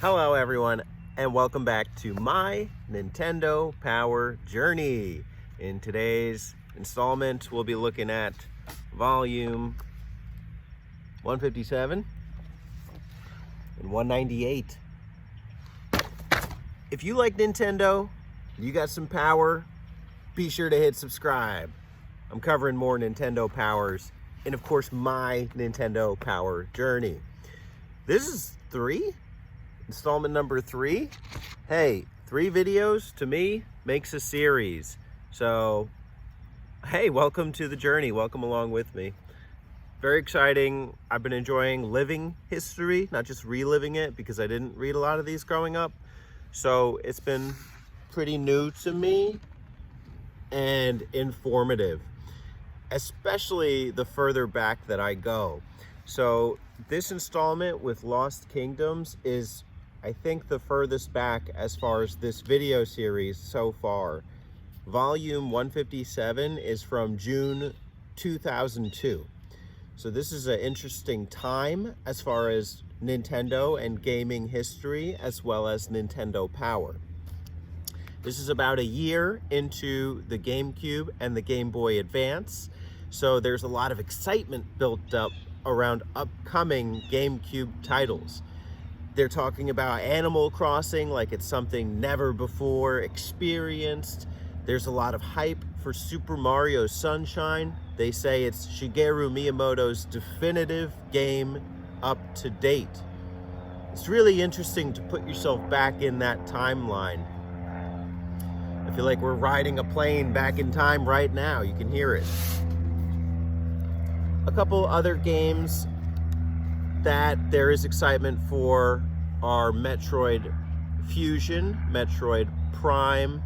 Hello everyone, and welcome back to my Nintendo Power Journey. In today's installment, we'll be looking at volume 157 and 198. If you like Nintendo, you got some power, be sure to hit subscribe. I'm covering more Nintendo powers and of course my Nintendo Power Journey. This is installment number 3. Hey, 3 videos to me makes a series. So, hey, welcome to the journey. Welcome along with me. Very exciting. I've been enjoying living history, not just reliving it, because I didn't read a lot of these growing up. So it's been pretty new to me and informative, especially the further back that I go. So this installment with Lost Kingdoms is, I think, the furthest back as far as this video series so far. Volume 157 is from June 2002. So this is an interesting time as far as Nintendo and gaming history, as well as Nintendo Power. This is about a year into the GameCube and the Game Boy Advance. So there's a lot of excitement built up around upcoming GameCube titles. They're talking about Animal Crossing like it's something never before experienced. There's a lot of hype for Super Mario Sunshine. They say it's Shigeru Miyamoto's definitive game up to date. It's really interesting to put yourself back in that timeline. I feel like we're riding a plane back in time right now. You can hear it. A couple other games that there is excitement for are Metroid Fusion, Metroid Prime,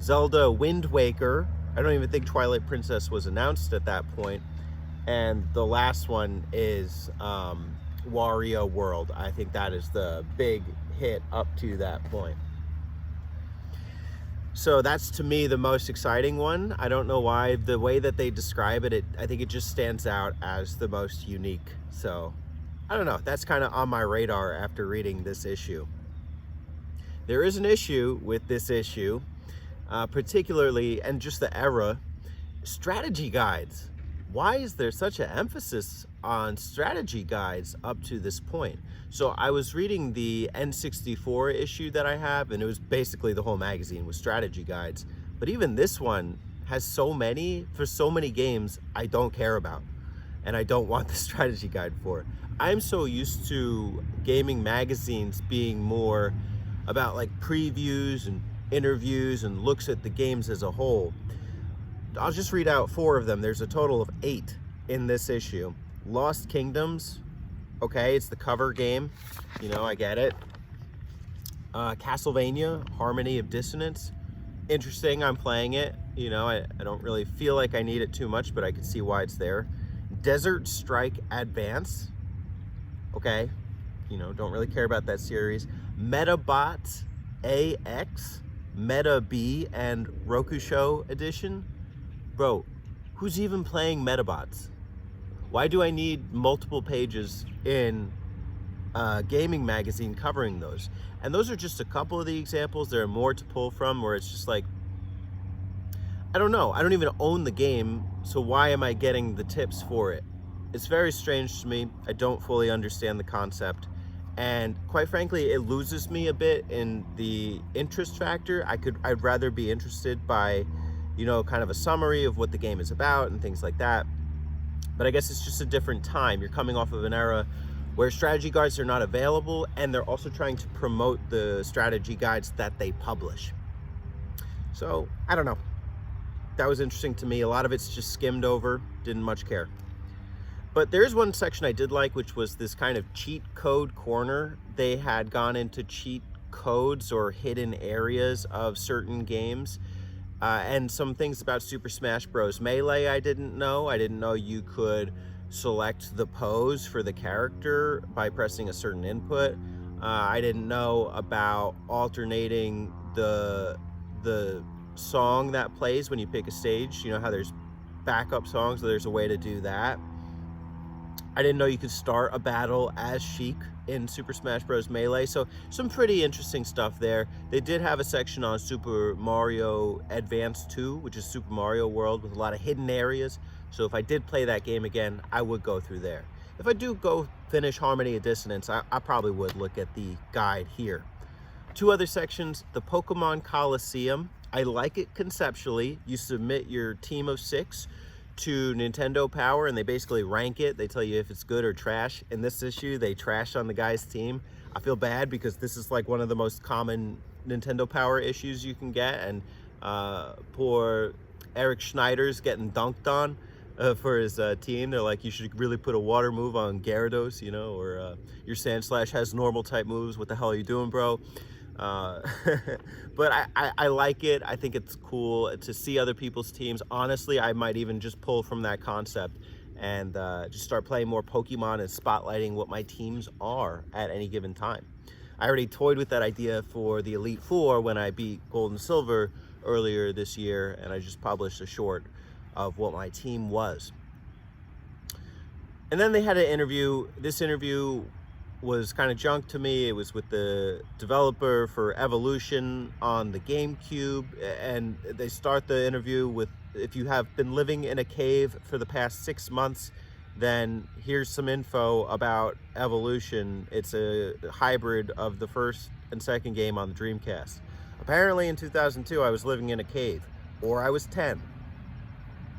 Zelda Wind Waker. I don't even think Twilight Princess was announced at that point. And the last one is Wario World. I think that is the big hit up to that point. So that's, to me, the most exciting one. I don't know why. The way that they describe it, I think it just stands out as the most unique. So, I don't know. That's kind of on my radar after reading this issue. There is an issue with this issue, particularly, and just the era, strategy guides. Why is there such an emphasis on strategy guides up to this point? So I was reading the N64 issue that I have, and it was basically the whole magazine with strategy guides. But even this one has so many, for so many games I don't care about, and I don't want the strategy guide for. I'm so used to gaming magazines being more about like previews and interviews and looks at the games as a whole. I'll just read out 4 of them. There's a total of 8 in this issue. Lost Kingdoms. Okay, it's the cover game. You know, I get it. Castlevania, Harmony of Dissonance. Interesting, I'm playing it. You know, I don't really feel like I need it too much, but I can see why it's there. Desert Strike Advance. Okay, you know, don't really care about that series. Metabots AX, Meta B, and Rokusho Edition. Bro, who's even playing Metabots? Why do I need multiple pages in a gaming magazine covering those? And those are just a couple of the examples. There are more to pull from where it's just like, I don't know. I don't even own the game, so why am I getting the tips for it? It's very strange to me. I don't fully understand the concept. And quite frankly, it loses me a bit in the interest factor. I'd rather be interested by, you know, kind of a summary of what the game is about and things like that. But I guess it's just a different time. You're coming off of an era where strategy guides are not available, and they're also trying to promote the strategy guides that they publish. So, I don't know. That was interesting to me. A lot of it's just skimmed over, didn't much care. But there's one section I did like, which was this kind of cheat code corner. They had gone into cheat codes or hidden areas of certain games. And some things about Super Smash Bros. Melee I didn't know. I didn't know you could select the pose for the character by pressing a certain input. I didn't know about alternating the song that plays when you pick a stage. You know how there's backup songs, so there's a way to do that. I didn't know you could start a battle as Sheik in Super Smash Bros. Melee, so some pretty interesting stuff there. They did have a section on Super Mario Advance 2, which is Super Mario World, with a lot of hidden areas. So if I did play that game again, I would go through there. If I do go finish Harmony of Dissonance, I probably would look at the guide here. 2 other sections, the Pokemon Coliseum. I like it conceptually. You submit your team of 6 to Nintendo Power, and they basically rank it. They tell you if it's good or trash. In this issue, they trash on the guy's team. I feel bad because this is like one of the most common Nintendo Power issues you can get, and poor Eric Schneider's getting dunked on for his team. They're like, you should really put a water move on Gyarados, you know, or your Sandslash has normal type moves. What the hell are you doing, bro? But I like it. I think it's cool to see other people's teams. Honestly, I might even just pull from that concept and just start playing more Pokemon and spotlighting what my teams are at any given time. I already toyed with that idea for the Elite Four when I beat Gold and Silver earlier this year, and I just published a short of what my team was. And then they had an interview. This interview was kind of junk to me. It was with the developer for Evolution on the GameCube, and they start the interview with, if you have been living in a cave for the past 6 months, then here's some info about Evolution. It's a hybrid of the first and second game on the Dreamcast. Apparently in 2002 I was living in a cave, or I was 10.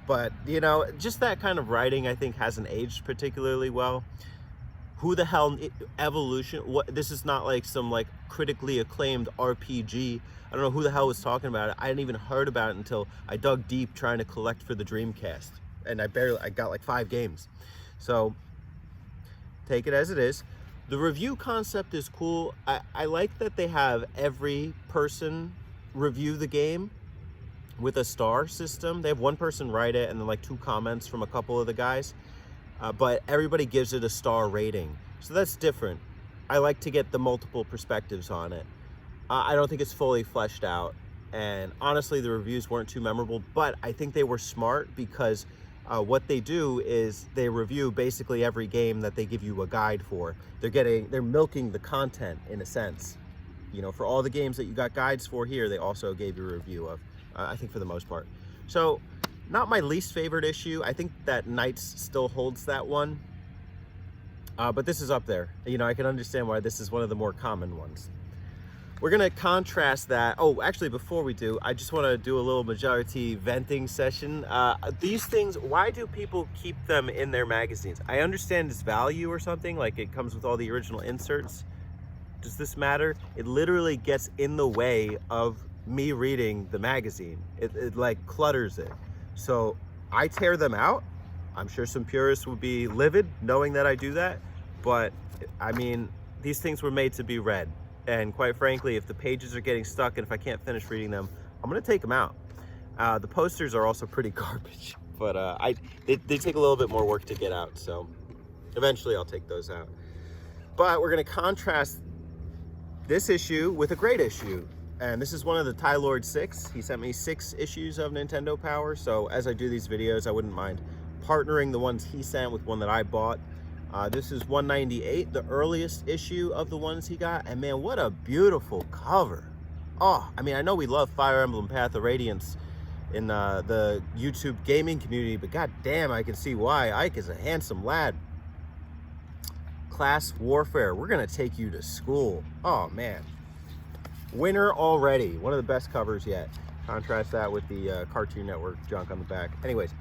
But you know, just that kind of writing I think hasn't aged particularly well. Who the hell, Evolution? What? This is not like some like critically acclaimed RPG. I don't know who the hell was talking about it. I hadn't even heard about it until I dug deep trying to collect for the Dreamcast, and I got like 5 games. So take it as it is. The review concept is cool. I like that they have every person review the game with a star system. They have one person write it and then like 2 comments from a couple of the guys. But everybody gives it a star rating. So that's different. I like to get the multiple perspectives on it. I don't think it's fully fleshed out. And honestly, the reviews weren't too memorable, but I think they were smart because what they do is they review basically every game that they give you a guide for. They're milking the content in a sense. You know, for all the games that you got guides for here, they also gave you a review of, I think for the most part. So, not my least favorite issue. I think that Knights still holds that one. But this is up there. You know, I can understand why this is one of the more common ones. We're gonna contrast that. Oh, actually, before we do, I just wanna do a little majority venting session. These things, why do people keep them in their magazines? I understand its value or something, like it comes with all the original inserts. Does this matter? It literally gets in the way of me reading the magazine. It like clutters it. So I tear them out. I'm sure some purists would be livid knowing that I do that, but I mean, these things were made to be read. And quite frankly, if the pages are getting stuck and if I can't finish reading them, I'm gonna take them out. The posters are also pretty garbage, but they take a little bit more work to get out, so eventually I'll take those out. But we're gonna contrast this issue with a great issue. And this is one of the Ty Lord 6. He sent me 6 issues of Nintendo Power. So as I do these videos, I wouldn't mind partnering the ones he sent with one that I bought. This is 198, the earliest issue of the ones he got. And man, what a beautiful cover. Oh, I mean, I know we love Fire Emblem Path of Radiance in the YouTube gaming community, but god damn, I can see why. Ike is a handsome lad. Class Warfare, we're gonna take you to school. Oh man. Winner already. One of the best covers yet. Contrast that with the Cartoon Network junk on the back. Anyways,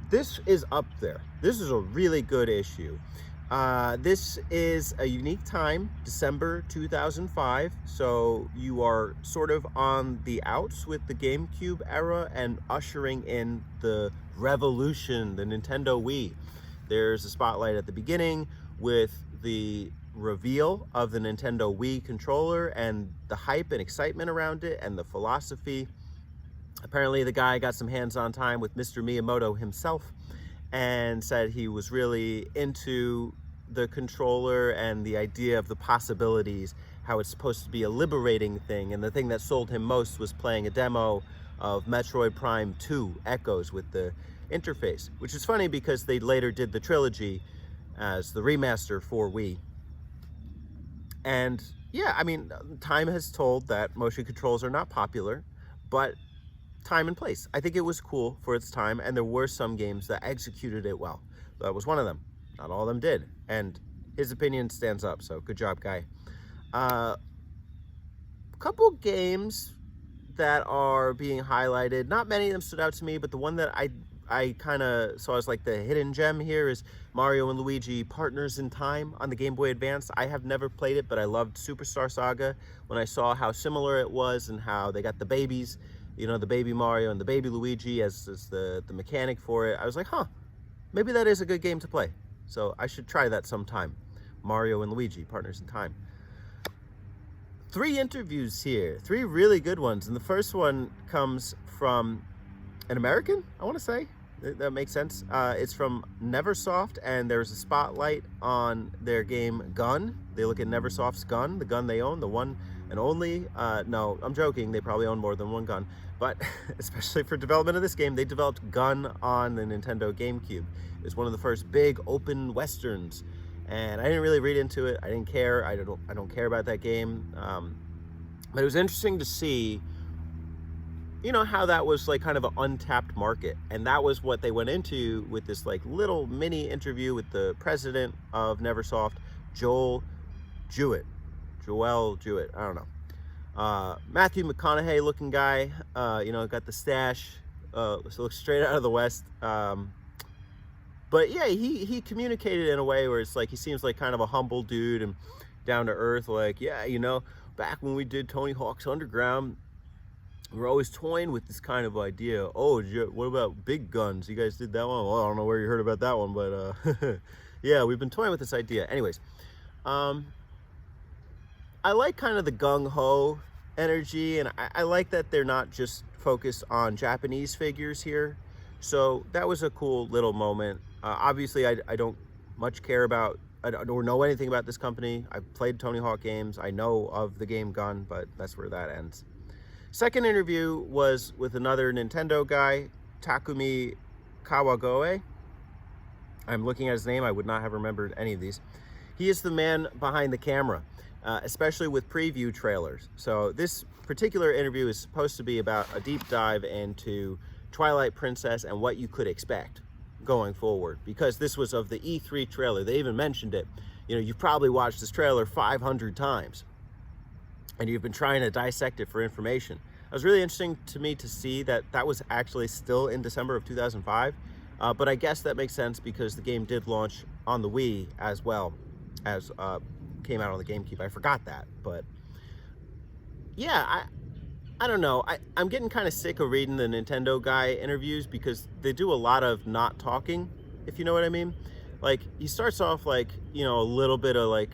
this is up there. This is a really good issue. This is a unique time, December 2005. So you are sort of on the outs with the GameCube era and ushering in the revolution, the Nintendo Wii. There's a spotlight at the beginning with the reveal of the Nintendo Wii controller and the hype and excitement around it and the philosophy. Apparently the guy got some hands-on time with Mr. Miyamoto himself and said he was really into the controller and the idea of the possibilities, how it's supposed to be a liberating thing, and the thing that sold him most was playing a demo of Metroid Prime 2 Echoes with the interface, which is funny because they later did the trilogy as the remaster for Wii. And yeah, I mean, time has told that motion controls are not popular, but time and place. I think it was cool for its time, and there were some games that executed it well. That was one of them. Not all of them did, and his opinion stands up, so good job, guy. Couple games that are being highlighted, not many of them stood out to me, but the one that I kind of saw as like the hidden gem here is Mario and Luigi Partners in Time on the Game Boy Advance. I have never played it, but I loved Superstar Saga when I saw how similar it was and how they got the babies, you know, the baby Mario and the baby Luigi as the mechanic for it. I was like, huh, maybe that is a good game to play. So I should try that sometime. Mario and Luigi Partners in Time. 3 interviews here, 3 really good ones. And the first one comes from an American, I want to say. That makes sense. It's from Neversoft, and there's a spotlight on their game Gun. They look at Neversoft's Gun, the gun they own, the one and only. No, I'm joking. They probably own more than one gun. But especially for development of this game, they developed Gun on the Nintendo GameCube. It was one of the first big open westerns. And I didn't really read into it. I didn't care. I don't care about that game. But it was interesting to see, you know, how that was like kind of an untapped market. And that was what they went into with this like little mini interview with the president of Neversoft, Joel Jewett. I don't know. Matthew McConaughey looking guy, you know, got the stash, looks straight out of the West. But yeah, he communicated in a way where it's like he seems like kind of a humble dude and down to earth. Like, yeah, you know, back when we did Tony Hawk's Underground, we were always toying with this kind of idea. Oh, what about big guns? You guys did that one? Well, I don't know where you heard about that one, but yeah, we've been toying with this idea. Anyways, I like kind of the gung-ho energy, and I like that they're not just focused on Japanese figures here. So that was a cool little moment. Obviously, I don't much care about, I don't know anything about this company. I've played Tony Hawk games. I know of the game Gun, but that's where that ends. Second interview was with another Nintendo guy, Takumi Kawagoe. I'm looking at his name. I would not have remembered any of these. He is the man behind the camera, especially with preview trailers. So this particular interview is supposed to be about a deep dive into Twilight Princess and what you could expect going forward, because this was of the E3 trailer. They even mentioned it. You know, you've probably watched this trailer 500 times and you've been trying to dissect it for information. It was really interesting to me to see that that was actually still in December of 2005, but I guess that makes sense because the game did launch on the Wii as well as came out on the GameCube. I forgot that, but yeah, I don't know. I'm getting kind of sick of reading the Nintendo guy interviews because they do a lot of not talking, if you know what I mean. Like, he starts off like, you know, a little bit of like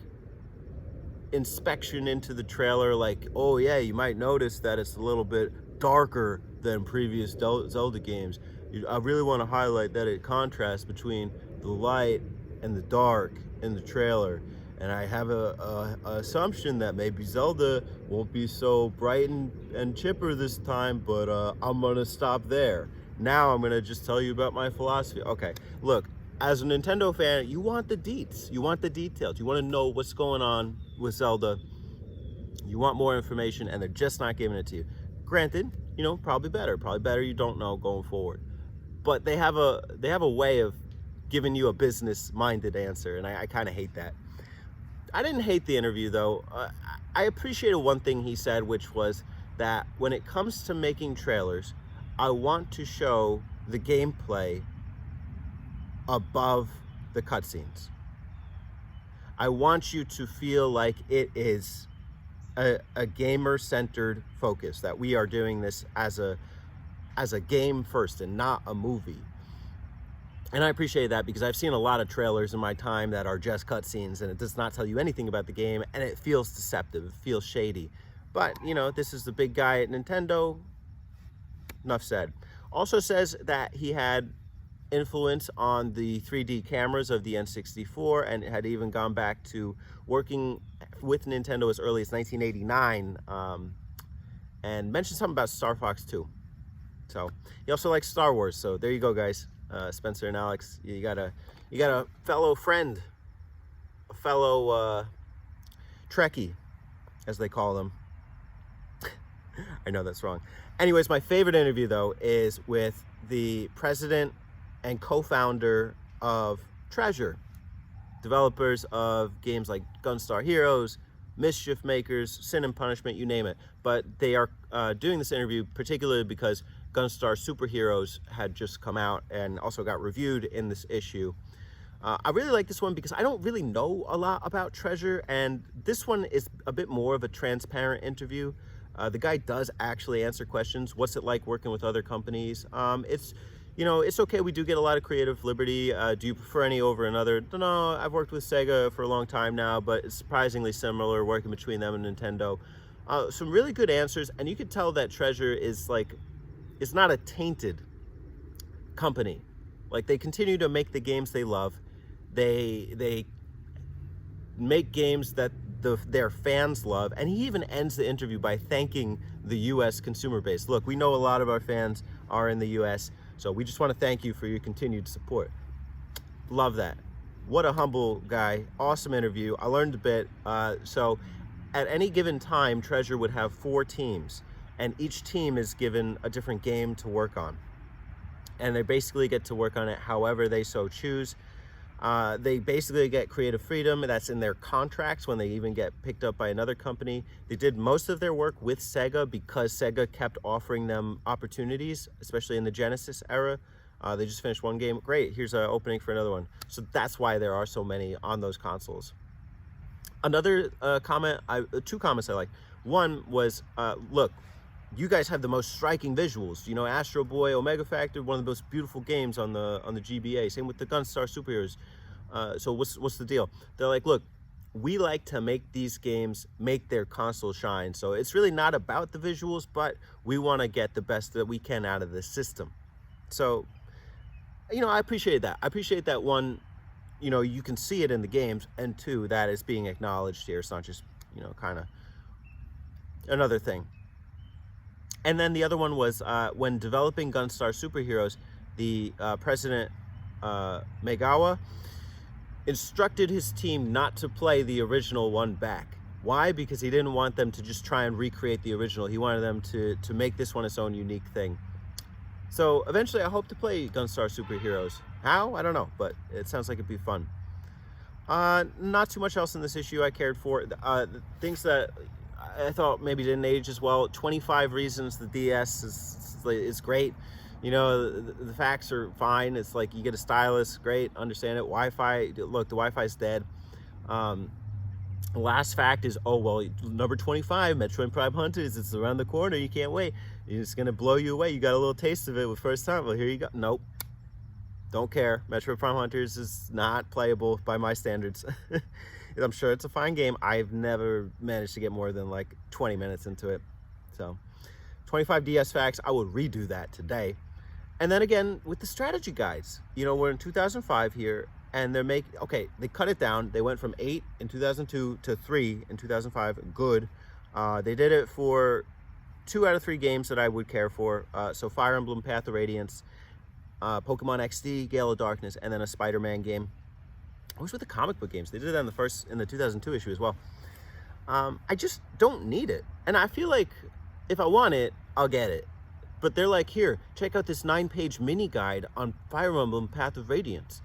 inspection into the trailer, like, oh yeah, you might notice that it's a little bit darker than previous Zelda games. I really want to highlight that it contrasts between the light and the dark in the trailer. And I have a assumption that maybe Zelda won't be so bright and chipper this time, but I'm gonna stop there. Now I'm gonna just tell you about my philosophy. Okay, look, as a Nintendo fan, you want the deets, you want the details, you want to know what's going on with Zelda. You want more information, and they're just not giving it to you. Granted, you know, probably better you don't know going forward. But they have a way of giving you a business-minded answer, and I kind of hate that. I didn't hate the interview, though. I appreciated one thing he said, which was that when it comes to making trailers, I want to show the gameplay above the cutscenes. I want you to feel like it is a gamer-centered focus, that we are doing this as a game first and not a movie. And I appreciate that because I've seen a lot of trailers in my time that are just cutscenes and it does not tell you anything about the game, and it feels deceptive, it feels shady. But, you know, this is the big guy at Nintendo. Enough said. Also says that he had influence on the 3D cameras of the N64 and had even gone back to working with Nintendo as early as 1989, and mentioned something about Star Fox 2. So he also likes Star Wars, so there you go, guys. Spencer and Alex, you got a fellow friend, a fellow Trekkie, as they call them. I know that's wrong. Anyways, my favorite interview though is with the president and co-founder of Treasure, developers of games like Gunstar Heroes, Mischief Makers, Sin and Punishment, you name it. But they are doing this interview particularly because Gunstar Superheroes had just come out and also got reviewed in this issue. I really like this one because I don't really know a lot about Treasure, and this one is a bit more of a transparent interview. The guy does actually answer questions. What's it like working with other companies? It's, you know, it's okay. We do get a lot of creative liberty. Do you prefer any over another? No, I've worked with Sega for a long time now, but it's surprisingly similar working between them and Nintendo. Some really good answers, and you could tell that Treasure is like, it's not a tainted company. Like, they continue to make the games they love. They make games that their fans love, and he even ends the interview by thanking the U.S. consumer base. Look, we know a lot of our fans are in the U.S., so we just want to thank you for your continued support. Love that. What a humble guy. Awesome interview. I learned a bit. So at any given time, Treasure would have 4 teams, and each team is given a different game to work on, and they basically get to work on it however they so choose. They basically get creative freedom. That's in their contracts when they even get picked up by another company. They did most of their work with Sega because Sega kept offering them opportunities, especially in the Genesis era. They just finished one game. Great, here's an opening for another one. So that's why there are so many on those consoles. Another comment, 2 comments I like. One was, look, you guys have the most striking visuals. You know, Astro Boy, Omega Factor, one of the most beautiful games on the GBA. Same with the Gunstar Superheroes. So what's the deal? They're like, look, we like to make these games make their console shine. So it's really not about the visuals, but we want to get the best that we can out of the system. So, you know, I appreciate that. I appreciate that, one, you know, you can see it in the games, and 2, that it's being acknowledged here. It's not just, you know, kind of another thing. And then the other one was when developing Gunstar Superheroes, the president, Maegawa, instructed his team not to play the original one back. Why? Because he didn't want them to just try and recreate the original. He wanted them to make this one its own unique thing. So eventually I hope to play Gunstar Superheroes. How? I don't know, but it sounds like it'd be fun. Not too much else in this issue I cared for. Things that I thought maybe didn't age as well. 25 reasons the DS is great. You know, the facts are fine. It's like you get a stylus, great, understand it. Wi-Fi, look, the Wi-Fi's dead. Last fact is, oh, well, number 25, Metroid Prime Hunters, it's around the corner, you can't wait. It's gonna blow you away. You got a little taste of it with first time. Well, here you go. Nope. Don't care. Metroid Prime Hunters is not playable by my standards. I'm sure it's a fine game. I've never managed to get more than like 20 minutes into it. So 25 DS facts, I would redo that today. And then again, with the strategy guides, you know, we're in 2005 here, and they're okay, they cut it down. They went from 8 in 2002 to 3 in 2005. Good. They did it for 2 out of 3 games that I would care for. So Fire Emblem Path of Radiance, Pokemon XD, Gale of Darkness, and then a Spider-Man game. I was with the comic book games. They did that in the 2002 issue as well. I just don't need it. And I feel like if I want it, I'll get it. But they're like, here, check out this 9-page mini guide on Fire Emblem Path of Radiance.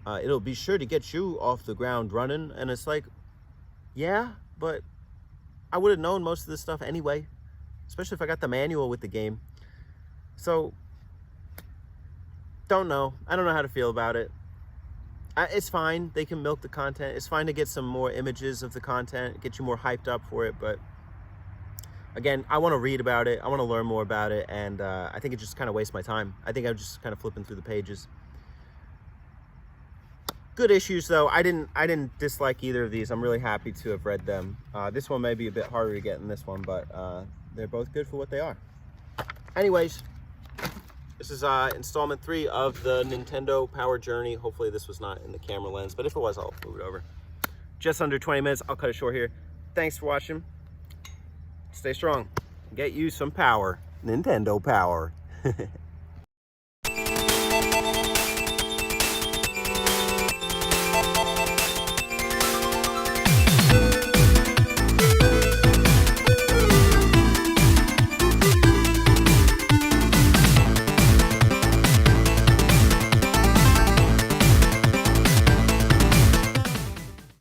It'll be sure to get you off the ground running. And it's like, yeah, but I would have known most of this stuff anyway, especially if I got the manual with the game. So, don't know. I don't know how to feel about it. It's fine. They can milk the content. It's fine to get some more images of the content, get you more hyped up for it. But again, I want to read about it. I want to learn more about it. And I think it just kind of wastes my time. I think I'm just kind of flipping through the pages. Good issues, though. I didn't dislike either of these. I'm really happy to have read them. This one may be a bit harder to get than this one, but they're both good for what they are. Anyways, this is installment 3 of the Nintendo Power Journey. Hopefully this was not in the camera lens, but if it was, I'll move it over. Just under 20 minutes. I'll cut it short here. Thanks for watching. Stay strong. Get you some power. Nintendo power.